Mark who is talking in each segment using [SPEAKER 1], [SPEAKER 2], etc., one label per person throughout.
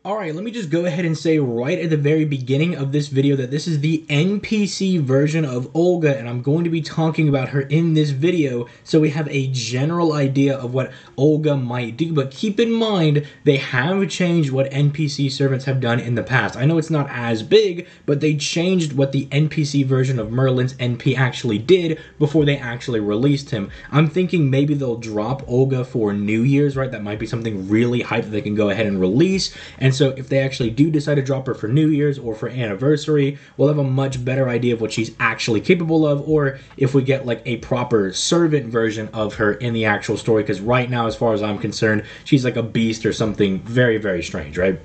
[SPEAKER 1] Alright, let me just go ahead and say right at the very beginning of this video that this is the NPC version of Olga, and I'm going to be talking about her in this video so we have a general idea of what Olga might do. But keep in mind, they have changed what NPC servants have done in the past. I know it's not as big, but they changed what the NPC version of Merlin's NP actually did before they actually released him. I'm thinking maybe they'll drop Olga for New Year's, right? That might be something really hype that they can go ahead and release. And so if they actually do decide to drop her for New Year's or for anniversary, we'll have a much better idea of what she's actually capable of, or if we get like a proper servant version of her in the actual story, because right now, as far as I'm concerned, she's like a beast or something very, very strange, right?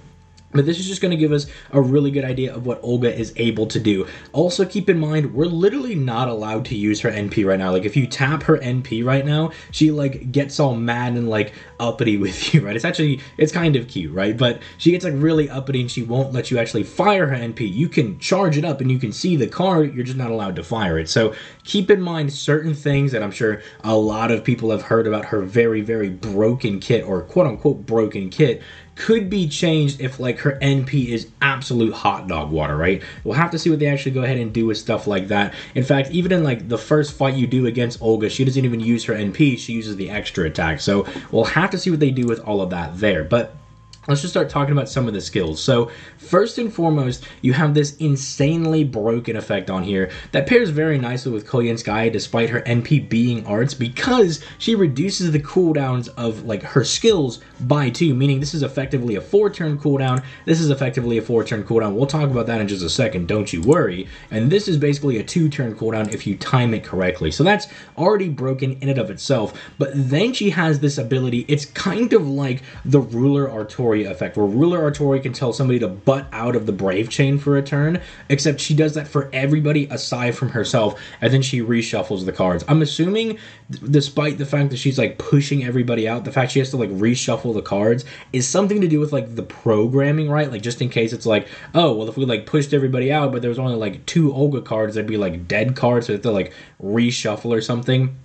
[SPEAKER 1] But this is just going to give us a really good idea of what Olga is able to do. Also, keep in mind, we're literally not allowed to use her NP right now. Like, if you tap her NP right now, she, like, gets all mad and, like, uppity with you, right? It's kind of cute, right? But she gets, like, really uppity and she won't let you actually fire her NP. You can charge it up and you can see the card, you're just not allowed to fire it. So, keep in mind certain things that I'm sure a lot of people have heard about her very, very broken kit, or quote-unquote broken kit, could be changed if like her NP is absolute hot dog water, right? We'll have to see what they actually go ahead and do with stuff like that. In fact, even in like the first fight you do against Olga, she doesn't even use her NP, she uses the extra attack. So we'll have to see what they do with all of that there. But let's just start talking about some of the skills. So first and foremost, you have this insanely broken effect on here that pairs very nicely with Koyenskaya despite her NP being arts, because she reduces the cooldowns of like her skills by 2, meaning this is effectively a 4-turn cooldown. This is effectively a 4-turn cooldown. We'll talk about that in just a second, don't you worry. And this is basically a 2-turn cooldown if you time it correctly. So that's already broken in and of itself. But then she has this ability, it's kind of like the Ruler Artori effect, where Ruler Artori can tell somebody to butt out of the Brave Chain for a turn, except she does that for everybody aside from herself, and then she reshuffles the cards. I'm assuming, despite the fact that she's like pushing everybody out, the fact she has to like reshuffle the cards is something to do with like the programming, right? Like just in case it's like, oh, well, if we like pushed everybody out, but there was only like 2 Olga cards, that'd be like dead cards, so they have to like reshuffle or something.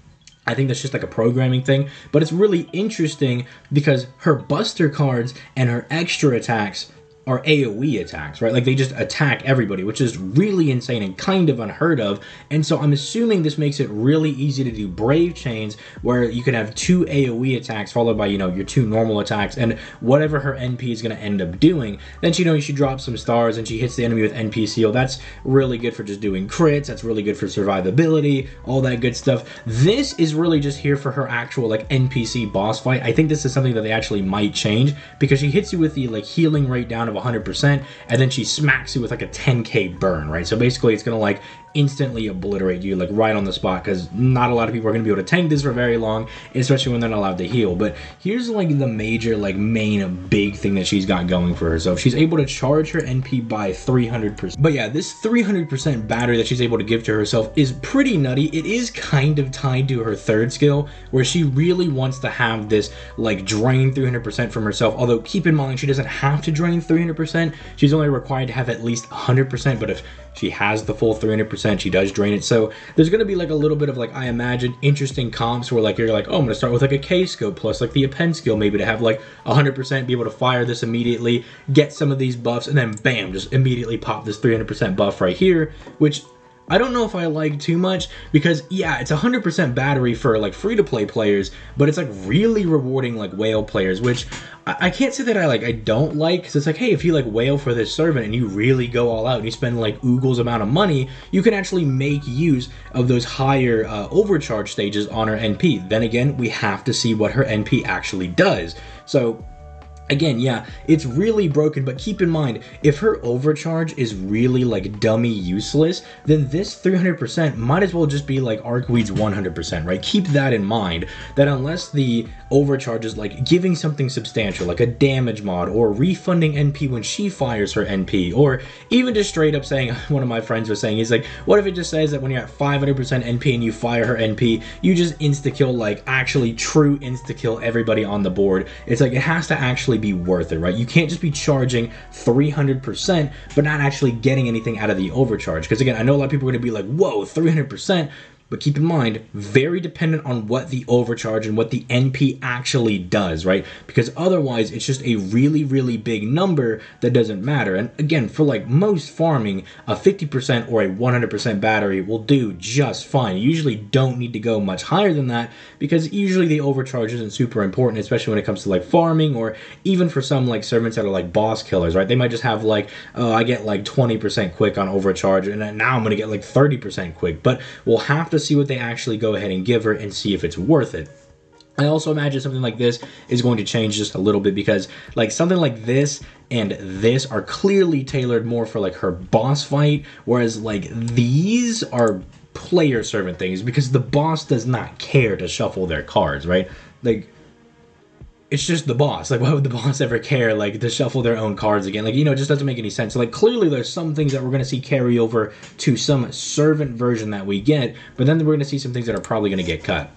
[SPEAKER 1] I think that's just like a programming thing, but it's really interesting because her buster cards and her extra attacks are AoE attacks, right? Like they just attack everybody, which is really insane and kind of unheard of. And so I'm assuming this makes it really easy to do Brave Chains, where you can have 2 AoE attacks followed by, you know, your 2 normal attacks, and whatever her NP is going to end up doing. Then she drops some stars and she hits the enemy with NP seal. That's really good for just doing crits. That's really good for survivability, all that good stuff. This is really just here for her actual like NPC boss fight. I think this is something that they actually might change, because she hits you with the like healing rate down of 100%, and then she smacks you with like a 10k burn, right? So basically it's gonna like instantly obliterate you like right on the spot, because not a lot of people are going to be able to tank this for very long, especially when they're not allowed to heal. But here's like the major like main big thing that she's got going for herself. She's able to charge her NP by 300%. But yeah, this 300% battery that she's able to give to herself is pretty nutty. It is kind of tied to her 3rd skill, where she really wants to have this like drain 300% from herself. Although keep in mind, she doesn't have to drain 300%. She's only required to have at least 100%, but if she has the full 300%, she does drain it. So there's going to be like a little bit of like, I imagine, interesting comps where like you're like, oh, I'm going to start with like a K scope plus like the append skill, maybe to have like 100%, be able to fire this immediately, get some of these buffs, and then bam, just immediately pop this 300% buff right here, which I don't know if I like too much, because yeah, it's 100% battery for like free-to-play players, but it's like really rewarding like whale players, which I can't say that I don't like, because it's like, hey, if you like whale for this servant and you really go all out and you spend like oogles amount of money, you can actually make use of those higher overcharge stages on her NP. Then again, we have to see what her NP actually does. So again, yeah, it's really broken, but keep in mind, if her overcharge is really like dummy useless, then this 300% might as well just be like Arcweed's 100%, right? Keep that in mind, that unless the overcharge is like giving something substantial, like a damage mod, or refunding NP when she fires her NP, or even just straight up saying, one of my friends was saying, he's like, what if it just says that when you're at 500% NP and you fire her NP, you just insta-kill, like actually true insta-kill everybody on the board? It's like, it has to actually be worth it, right? You can't just be charging 300% but not actually getting anything out of the overcharge, because again, I know a lot of people are going to be like, whoa, 300%, But keep in mind, very dependent on what the overcharge and what the NP actually does, right? Because otherwise, it's just a really, really big number that doesn't matter. And again, for like most farming, a 50% or a 100% battery will do just fine. You usually don't need to go much higher than that because usually the overcharge isn't super important, especially when it comes to like farming or even for some like servants that are like boss killers, right? They might just have like, oh, I get like 20% quick on overcharge and now I'm going to get like 30% quick. But we'll have to see what they actually go ahead and give her and see if it's worth it. I also imagine something like this is going to change just a little bit because like something like this and this are clearly tailored more for like her boss fight, whereas like these are player servant things because the boss does not care to shuffle their cards, right? Like, it's just the boss. Like, why would the boss ever care, like, to shuffle their own cards again? Like, you know, it just doesn't make any sense. So, like, clearly there's some things that we're going to see carry over to some servant version that we get, but then we're going to see some things that are probably going to get cut.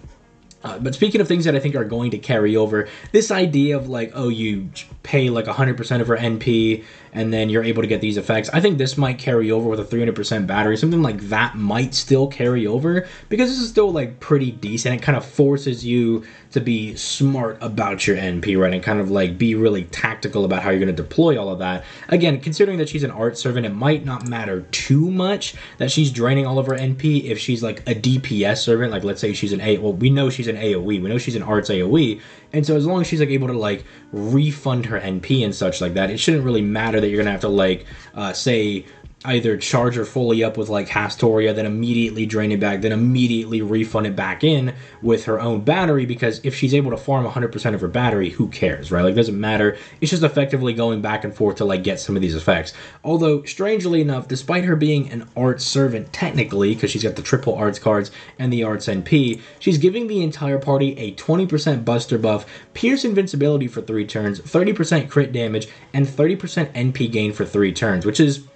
[SPEAKER 1] But speaking of things that I think are going to carry over, this idea of like, oh, you pay like 100% of her NP and then you're able to get these effects, I think this might carry over with a 300% battery. Something like that might still carry over because this is still like pretty decent. It kind of forces you to be smart about your NP, right? And kind of like be really tactical about how you're going to deploy all of that. Again, considering that she's an art servant, it might not matter too much that she's draining all of her NP if she's like a DPS servant. Like, let's say she's an A, well, we know she's an AoE. We know she's an arts AoE. And so as long as she's like able to like refund her NP and such like that, it shouldn't really matter that you're gonna have to like say either charge her fully up with like Hastoria, then immediately drain it back, then immediately refund it back in with her own battery, because if she's able to farm 100% of her battery, who cares, right? Like, it doesn't matter. It's just effectively going back and forth to like get some of these effects. Although, strangely enough, despite her being an arts servant technically, because she's got the triple arts cards and the arts NP, she's giving the entire party a 20% buster buff, pierce invincibility for 3 turns, 30% crit damage, and 30% NP gain for 3 turns, which is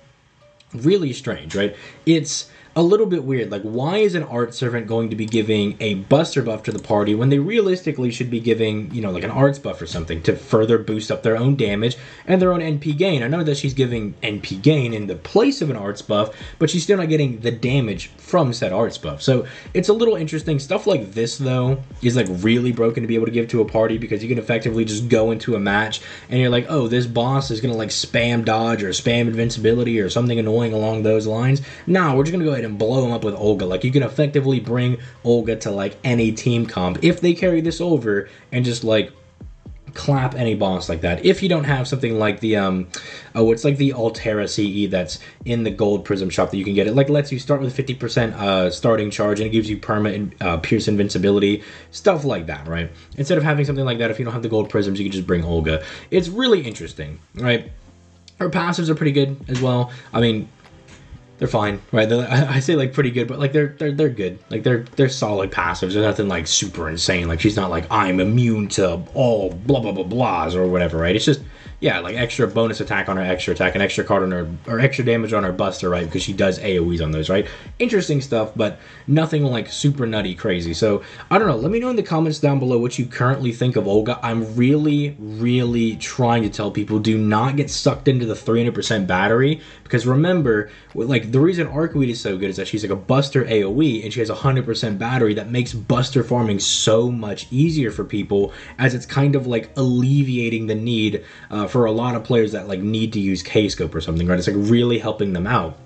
[SPEAKER 1] really strange, right? It's a little bit weird. Like, why is an art servant going to be giving a buster buff to the party when they realistically should be giving, you know, like an arts buff or something to further boost up their own damage and their own NP gain? I know that she's giving NP gain in the place of an arts buff, but she's still not getting the damage from said arts buff. So it's a little interesting. Stuff like this, though, is like really broken to be able to give to a party, because you can effectively just go into a match and you're like, oh, this boss is gonna like spam dodge or spam invincibility or something annoying along those lines. No, we're just gonna go ahead and blow him up with Olga. Like, you can effectively bring Olga to like any team comp if they carry this over and just like clap any boss like that. If you don't have something like the it's like the Altera CE that's in the gold prism shop that you can get. It like lets you start with 50% starting charge, and it gives you perma and pierce invincibility, stuff like that, right? Instead of having something like that, if you don't have the gold prisms, you can just bring Olga. It's really interesting, right? Her passives are pretty good as well. I mean, they're fine, right? I say like pretty good, but like they're good. Like they're solid passives. They're nothing like super insane. Like, she's not like, I'm immune to all blah blah blah blahs or whatever, right? It's just, yeah, like extra bonus attack on her extra attack, and extra card on her, or extra damage on her buster, right? Because she does AoEs on those, right? Interesting stuff, but nothing like super nutty crazy. So I don't know. Let me know in the comments down below what you currently think of Olga. I'm really trying to tell people, do not get sucked into the 300% battery, because remember, like, the reason Arcweed is so good is that she's like a buster AoE, and she has 100% battery that makes buster farming so much easier for people, as it's kind of like alleviating the need for a lot of players that like need to use K-Scope or something, right? It's like really helping them out.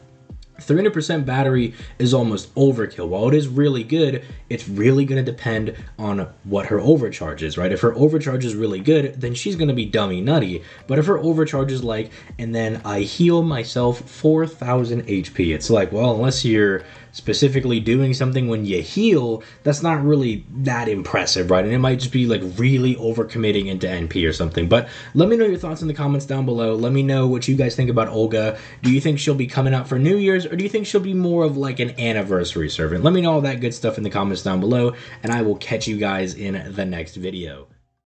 [SPEAKER 1] 300% battery is almost overkill. While it is really good, it's really going to depend on what her overcharge is, right? If her overcharge is really good, then she's going to be dummy nutty. But if her overcharge is like, and then I heal myself 4,000 HP, it's like, well, unless you're specifically doing something when you heal, that's not really that impressive, right? And it might just be like really overcommitting into NP or something. But let me know your thoughts in the comments down below. Let me know what you guys think about Olga. Do you think she'll be coming out for New Year's, or do you think she'll be more of like an anniversary servant? Let me know all that good stuff in the comments down below, and I will catch you guys in the next video.